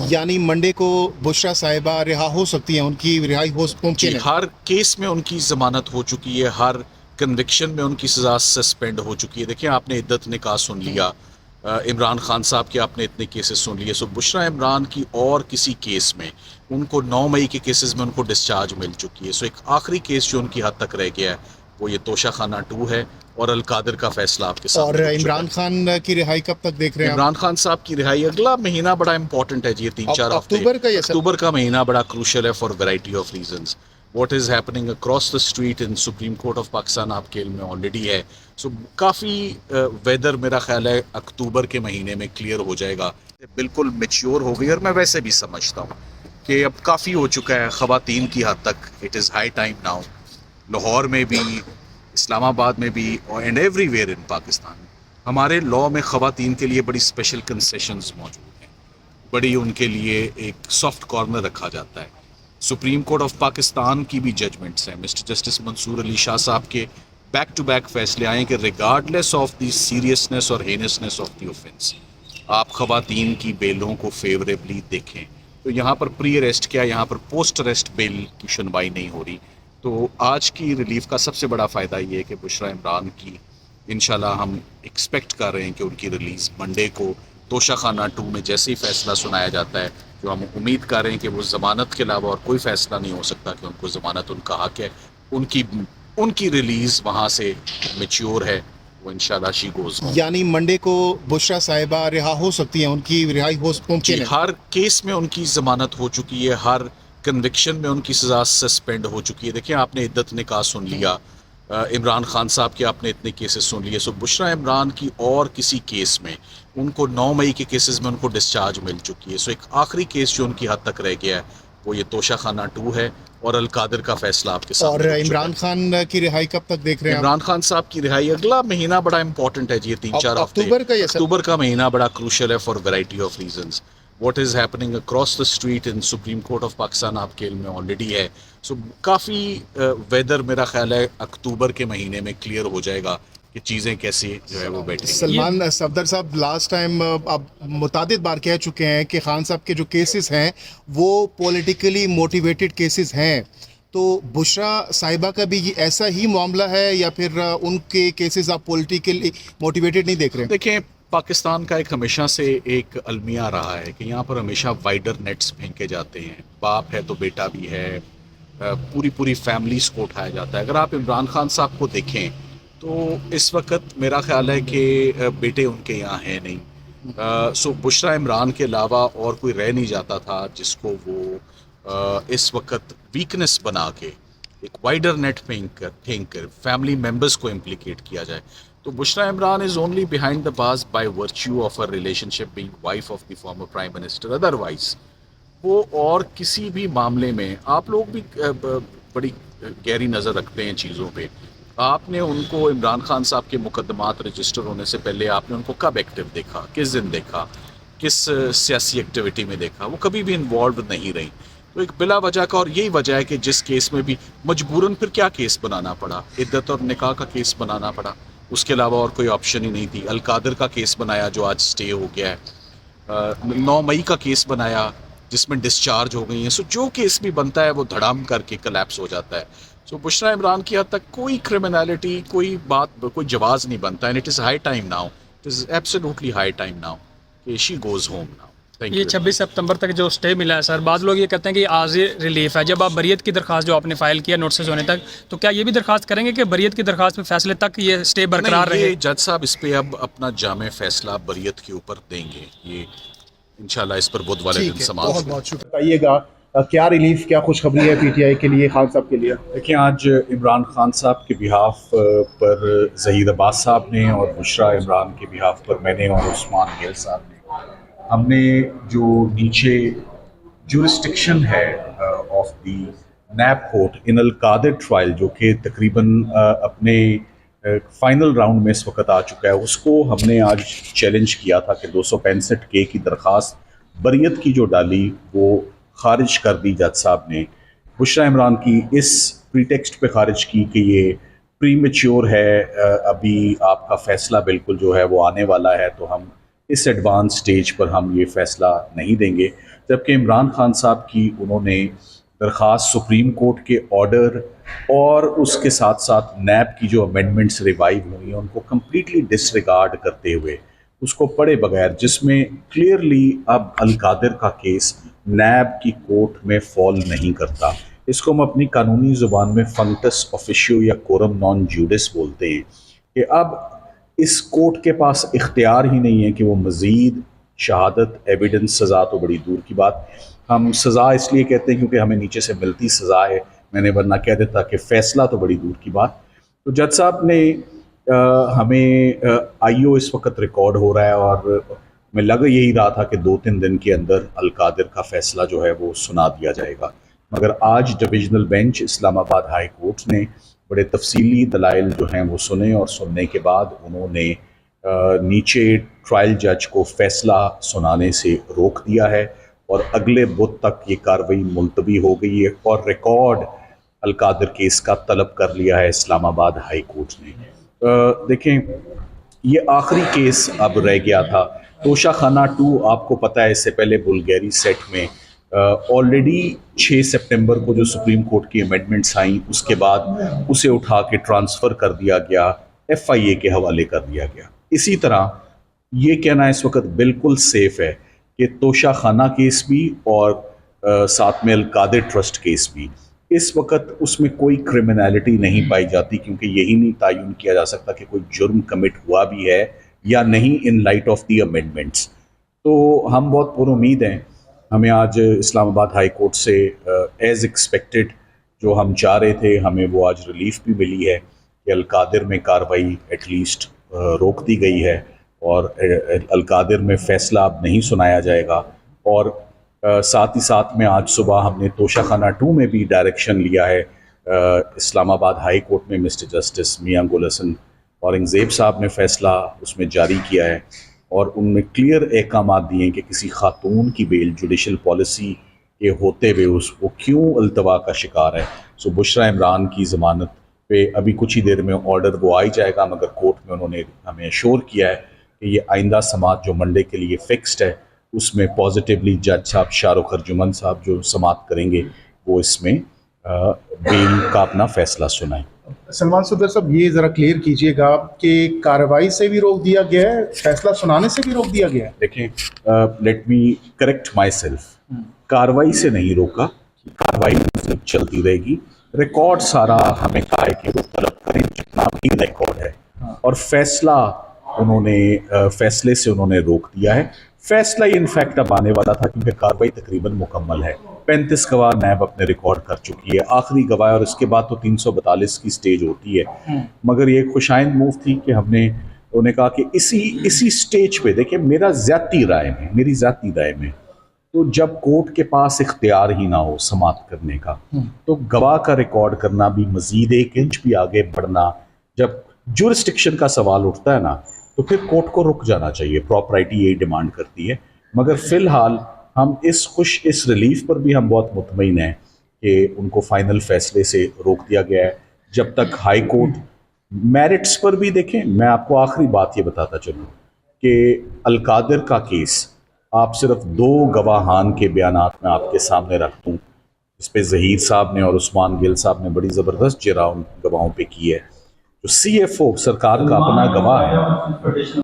यानी मंडे को बुशरा साहिबा रिहा हो सकती हैं, उनकी रिहाई हो मुमकिन है। हर केस में उनकी जमानत हो चुकी है, हर कन्विक्शन में उनकी सज़ा सस्पेंड हो चुकी है। देखिए, आपने इद्दत निकाह सुन लिया, इमरान खान साहब के आपने इतने केसेस सुन लिए। सो बुशरा इमरान की और किसी केस में उनको 9 मई के केसेस में उनको डिस्चार्ज मिल चुकी है। सो एक आखिरी केस जो उनकी हद तक रह गया है वो ये तोशा खाना 2 है और अलकादिर का फैसला आपके सामने और हो चुका इमरान है। खान की रिहाई कब तक देख रहे हैं आप? इमरान खान साहब की रिहाई अगला महीना बड़ा इंपॉर्टेंट है जी, ये 3-4 हफ्ते। अक्टूबर का, अक्टूबर का महीना बड़ा क्रूशल है for variety of reasons. What is happening across the street in supreme court of Pakistan आपके इल्म में ऑलरेडी है। सो काफ़ी वेदर मेरा ख्याल है अक्टूबर के महीने में क्लियर हो जाएगा, बिल्कुल मेच्योर हो गई। और मैं वैसे भी समझता हूँ कि अब काफ़ी हो चुका है ख़वातीन की हद तक। It is high time now, Lahore में भी, इस्लामाबाद में भी एंड एवरीवेयर इन पाकिस्तान हमारे लॉ में ख़वातीन के लिए बड़ी स्पेशल कंसेशंस मौजूद हैं, बड़ी उनके लिए एक सॉफ्ट कॉर्नर रखा जाता है। सुप्रीम कोर्ट ऑफ पाकिस्तान की भी जजमेंट्स हैं, मिस्टर जस्टिस मंसूर अली शाह साहब के बैक टू बैक फैसले आए कि रिगार्डलेस ऑफ द सीरियसनेस और हेनसनेस ऑफ द ऑफेंस आप ख़वातीन की बेलों को फेवरेबली देखें। तो यहाँ पर प्री अरेस्ट क्या, यहाँ पर पोस्ट अरेस्ट बेल की सुनवाई नहीं हो रही। तो आज की रिलीफ का सबसे बड़ा फ़ायदा ये है कि बुशरा इमरान की इंशाल्लाह हम एक्सपेक्ट कर रहे हैं कि उनकी रिलीज़ मंडे को तोशा खाना 2 में जैसे ही फ़ैसला सुनाया जाता है, जो हम उम्मीद कर रहे हैं कि वो ज़मानत के अलावा और कोई फ़ैसला नहीं हो सकता कि उनको ज़मानत उनका हक़ है, उनकी रिलीज़ वहाँ से मैच्योर है, वो इंशाल्लाह शी गोज़ होम। यानी मंडे को बुशरा साहिबा रिहा हो सकती हैं, उनकी रिहाई हो मुमकिन है। हर केस में उनकी ज़मानत हो चुकी है, हर कन्विक्शन में उनकी सज़ा सस्पेंड हो चुकी है। देखिए, आपने इद्दत निकाह सुन लिया, इमरान खान साहब के आपने इतने केसेस सुन लिए। सो बुशरा इमरान की और किसी केस में उनको 9 मई के केसेस में उनको डिस्चार्ज मिल चुकी है। सो एक आखिरी केस जो उनकी हद तक रह गया है वो ये तोशा खाना 2 है और अलकादिर का फैसला आपके सामने और हो चुका इमरान है। खान की रिहाई कब तक देख रहे हैं आप? इमरान खान साहब की रिहाई अगला महीना बड़ा इंपॉर्टेंट है जी, ये 3-4 हफ्ते। अक्टूबर का महीना बड़ा क्रूशल है for variety of reasons. What is happening across the street in supreme court of Pakistan आपके इल्म में ऑलरेडी है। सो काफ़ी वेदर मेरा ख्याल है अक्टूबर के महीने में क्लियर हो जाएगा कि चीज़ें कैसे जो है वो बैठेंगी। सलमान सफदर साहब लास्ट टाइम आप मुतादिद बार कह चुके हैं कि खान साहब के जो केसेस हैं वो पॉलिटिकली मोटिवेटेड केसेस हैं, तो बुशरा साहिबा का भी ऐसा ही मामला है या फिर उनके केसेस आप पॉलिटिकली मोटिवेटेड नहीं देख रहे हैं? देखें, पाकिस्तान का एक हमेशा से एक अलमिया रहा है कि यहाँ पर हमेशा वाइडर नेट्स फेंके जाते हैं। बाप है तो बेटा भी है, पूरी फैमिलीज को उठाया जाता है। अगर आप इमरान खान साहब को देखें तो इस वक्त मेरा ख्याल है कि बेटे उनके यहाँ हैं नहीं। सो बुशरा इमरान के अलावा और कोई रह नहीं जाता था जिसको वो इस वक्त वीकनेस बना के एक वाइडर नेट फेंक कर फैमिली मेम्बर्स को इम्प्लिकेट किया जाए। तो Bushra Imran is only behind the bars by virtue of a relationship being wife of the former prime minister. Otherwise वो और किसी भी मामले में आप लोग भी बड़ी गहरी नज़र रखते हैं चीज़ों पे। आपने उनको इमरान खान साहब के मुकदमात रजिस्टर होने से पहले आपने उनको कब एक्टिव देखा, किस दिन देखा, किस सियासी एक्टिविटी में देखा? वो कभी भी इन्वॉल्व नहीं रही। तो एक बिला वजह का, और यही वजह है कि जिस केस में भी मजबूरन फिर क्या केस बनाना पड़ा, इद्दत और निकाह का केस बनाना पड़ा, उसके अलावा और कोई ऑप्शन ही नहीं थी। अलकादिर का केस बनाया जो आज स्टे हो गया है, 9 मई का केस बनाया जिसमें डिस्चार्ज हो गई हैं। सो जो केस भी बनता है वो धड़ाम करके कलैप्स हो जाता है। सो बुशरा इमरान की हद तक कोई क्रिमिनलिटी, कोई बात, कोई जवाज़ नहीं बनता। And it is high time now, it is absolutely high time now कि शी गोज़ होम नाउ। ये 26 सितंबर तक जो स्टे मिला है सर, बाद लोग ये कहते हैं कि आज रिलीफ है। जब आप बरियत की दरख्वास्त जो आपने फाइल किया नोटिस होने तक, तो क्या ये भी दरख्वास्त करेंगे कि बरियत की दरख्वास्त पे फैसले तक ये स्टे बरकरार रहे? जज साहब इस पे अब अपना जामे फैसला बरियत के ऊपर देंगे। ये इंशाल्लाह इस पर बुध वाले दिन समाप्त। बहुत बहुत शुक्रिया। बताइएगा क्या रिलीफ, क्या खुशखबरी है पीटीआई के लिए, खान साहब के लिए? देखिए, आज इमरान खान साहब के बिहाफ पर ज़हीर अब्बास साहब ने और बुशरा इमरान के बिहाफ पर मैंने और उस्मान गिल साहब ने, हमने जो नीचे जुरिस्डिक्शन है of the NAB court in Al-Qadir trial, जो कि तकरीबन अपने फाइनल राउंड में इस वक्त आ चुका है, उसको हमने आज चैलेंज किया था कि 265 की दरख्वास्त बरियत की जो डाली वो खारिज कर दी जज साहब ने। बुशरा इमरान की इस प्रीटेक्स्ट पे खारिज की कि ये प्रीमेच्योर है, अभी आपका फ़ैसला बिल्कुल जो है वो आने वाला है, तो हम इस एडवांस स्टेज पर हम ये फ़ैसला नहीं देंगे। जबकि इमरान खान साहब की उन्होंने दरख्वास्त सुप्रीम कोर्ट के ऑर्डर और उसके साथ साथ नैब की जो अमेंडमेंट्स रिवाइव हुई हैं उनको कम्प्लीटली डिसरिगार्ड करते हुए उसको पढ़े बगैर, जिसमें क्लियरली अब अलकादिर का केस नैब की कोर्ट में फॉल नहीं करता। इसको हम अपनी कानूनी ज़ुबान में फंक्टस ऑफिशियो या कोरम नॉन जूडिस बोलते हैं कि अब इस कोर्ट के पास इख्तियार ही नहीं है कि वो मज़ीद शहादत, एविडेंस, सज़ा तो बड़ी दूर की बात, हम सज़ा इसलिए कहते हैं क्योंकि हमें नीचे से मिलती सज़ा है, मैंने वरना कह देता कि फ़ैसला तो बड़ी दूर की बात। तो जज साहब ने हमें आईओ इस वक्त रिकॉर्ड हो रहा है और मैं लग यही रहा था कि 2-3 दिन के अंदर अलकादिर का फ़ैसला जो है वो सुना दिया जाएगा, मगर आज divisional bench Islamabad high court ने बड़े तफसीली दलाइल जो हैं वो सुने और सुनने के बाद उन्होंने नीचे ट्रायल जज को फ़ैसला सुनाने से रोक दिया है और अगले बुध तक ये कार्रवाई मुलतवी हो गई है और रिकॉर्ड अलकादिर केस का तलब कर लिया है इस्लामाबाद हाई कोर्ट ने। देखें, ये आखिरी केस अब रह गया था। तोशाखाना 2 आपको पता है, इससे पहले बुल्गारी सेट में ऑलरेडी 6 सितंबर को जो सुप्रीम कोर्ट की अमेंडमेंट्स आई उसके बाद उसे उठा के ट्रांसफ़र कर दिया गया, FIA के हवाले कर दिया गया। इसी तरह ये कहना इस वक्त बिल्कुल सेफ है कि तोशाखाना केस भी और साथ में अलकादिर ट्रस्ट केस भी इस वक्त उसमें कोई क्रिमिनलिटी नहीं पाई जाती, क्योंकि यही नहीं तयन किया जा सकता कि कोई जुर्म कमिट हुआ भी है या नहीं in light of the amendments. तो हम बहुत पुरुमीद हैं, हमें आज इस्लामाबाद हाई कोर्ट से एज़ एक्सपेक्टेड जो हम चाह रहे थे हमें वो आज रिलीफ भी मिली है कि अलकादिर में कार्रवाई एटलीस्ट रोक दी गई है और अलकादिर में फ़ैसला अब नहीं सुनाया जाएगा। और साथ ही साथ में आज सुबह हमने तोशाखाना 2 में भी डायरेक्शन लिया है। इस्लामाबाद हाई कोर्ट में मिस्टर जस्टिस मियां गुल हसन औरंगज़ेब साहब ने फ़ैसला उसमें जारी किया है और उनमें क्लियर अहकाम दिए हैं कि किसी खातून की बेल जुडिशल पॉलिसी के होते हुए उसको क्यों अल्तवा का शिकार है। सो बुशरा इमरान की ज़मानत पे अभी कुछ ही देर में ऑर्डर वो आ ही जाएगा, मगर कोर्ट में उन्होंने हमें अश्योर किया है कि ये आइंदा समात जो मंडे के लिए फ़िक्स्ड है उसमें पॉजिटिवली जज साहब शाहरुख अर्जुमन साहब जो समात करेंगे वो इसमें बेल का अपना फ़ैसला सुनाएं। सलमान सदर साहब, ये ज़रा क्लियर कीजिएगा कि कार्रवाई से भी रोक दिया गया है, फैसला सुनाने से भी रोक दिया गया है? देखें, let me correct my self, कार्रवाई से नहीं रोका, कार्रवाई चलती रहेगी। रिकॉर्ड सारा हमें कहा है कि वो तलब करें जितना भी रिकॉर्ड है और फैसला उन्होंने फैसले से उन्होंने रोक दिया है। फैसला इनफैक्ट अब आने वाला था क्योंकि कार्रवाई तकरीबन मुकम्मल है। 35 गवाह नैब अपने रिकॉर्ड कर चुकी है, आखिरी गवाह, और इसके बाद तो 342 की स्टेज होती है। मगर ये खुशाइंद मूव थी कि हमने उन्हें कहा कि इसी स्टेज पे देखिए, मेरी ज़ाती राय में तो जब कोर्ट के पास इख्तियार ही ना हो समात करने का, तो गवाह का रिकॉर्ड करना भी मजीद 1 इंच भी आगे बढ़ना, जब जुरिस्डिक्शन का सवाल उठता है ना, तो फिर कोर्ट को रुक जाना चाहिए। प्रॉपराइटी यही डिमांड करती है। मगर फ़िलहाल हम इस रिलीफ पर भी हम बहुत मुतमईन हैं कि उनको फ़ाइनल फ़ैसले से रोक दिया गया है जब तक हाई कोर्ट मेरिट्स पर भी। देखें, मैं आपको आखिरी बात ये बताता चलूँ कि अलकादिर का केस आप सिर्फ 2 गवाहान के बयानात में आपके सामने रख दूँ, इस पर ज़हीर साहब ने और उस्मान गिल साहब ने बड़ी ज़बरदस्त जरा उन गवाहों पे की है। जो CFO सरकार का अपना गवाह है,